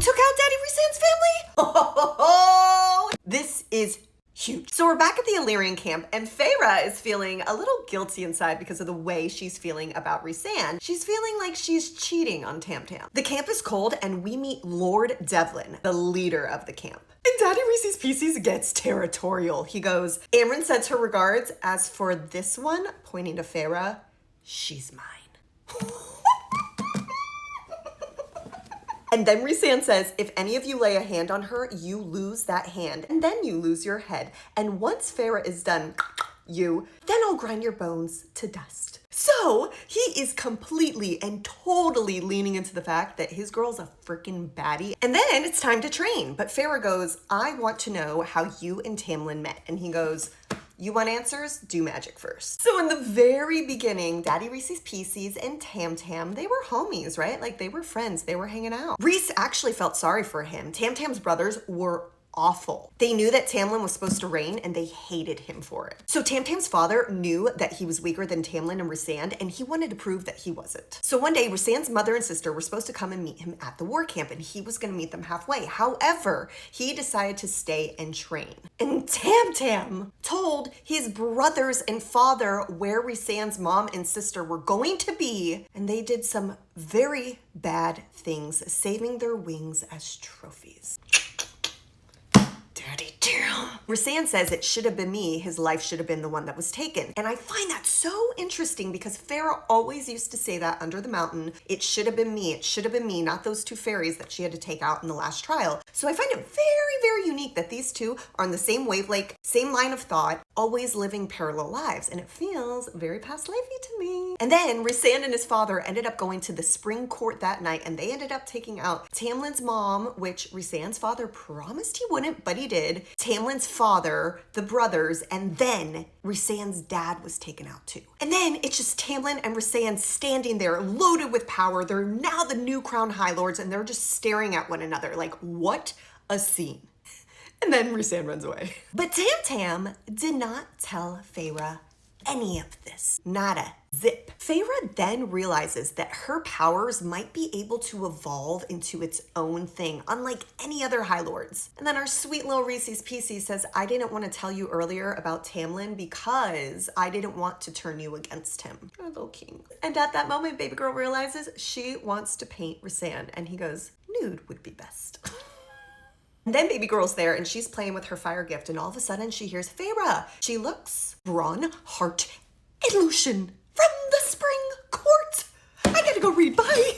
took out Daddy Rhysand's family? Oh, this is huge. So we're back at the Illyrian camp, and Feyre is feeling a little guilty inside because of the way she's feeling about Rhysand. She's feeling like she's cheating on Tam Tam. The camp is cold, and we meet Lord Devlin, the leader of the camp. And Daddy Reese's Pieces gets territorial. He goes, Amryn sends her regards. As for this one, pointing to Feyre, she's mine. And then Rhysand says, if any of you lay a hand on her, you lose that hand, and then you lose your head. And once Feyre is done, then I'll grind your bones to dust. So he is completely and totally leaning into the fact that his girl's a freaking baddie. And then it's time to train. But Feyre goes, I want to know how you and Tamlin met. And he goes, you want answers? Do magic first. So in the very beginning, Daddy Reese's Pieces and Tam Tam, they were homies, right? Like they were friends, they were hanging out. Rhys actually felt sorry for him. Tam Tam's brothers were awful. They knew that Tamlin was supposed to reign and they hated him for it. So Tam Tam's father knew that he was weaker than Tamlin and Rhysand, and he wanted to prove that he wasn't. So one day, Rhysand's mother and sister were supposed to come and meet him at the war camp, and he was gonna meet them halfway. However, he decided to stay and train. And Tam Tam told his brothers and father where Rhysand's mom and sister were going to be, and they did some very bad things, saving their wings as trophies. Daddy Tam. Rhysand says it should have been me. His life should have been the one that was taken. And I find that so interesting because Feyre always used to say that under the mountain. It should have been me. It should have been me, not those two fairies that she had to take out in the last trial. So I find it very, very unique that these two are on the same wavelength, same line of thought, always living parallel lives. And it feels very past lifey to me. And then Rhysand and his father ended up going to the spring court that night, and they ended up taking out Tamlin's mom, which Rhysand's father promised he wouldn't, but he did. Tamlin's father, the brothers, and then Rhysand's dad was taken out too. And then it's just Tamlin and Rhysand standing there loaded with power. They're now the new crown high lords, and they're just staring at one another like, what a scene. And then Rhysand runs away. But Tam Tam did not tell Feyre any of this. Nada. Zip. Feyre then realizes that her powers might be able to evolve into its own thing, unlike any other High Lords. And then our sweet little Reese's Pieces says, I didn't want to tell you earlier about Tamlin because I didn't want to turn you against him. Our little king. And at that moment, baby girl realizes she wants to paint Rhysand, and he goes, nude would be best. And then baby girl's there and she's playing with her fire gift, and all of a sudden she hears Feyre. She looks, Bronn, Heart, and Lucian from the spring court. I gotta go read, bye.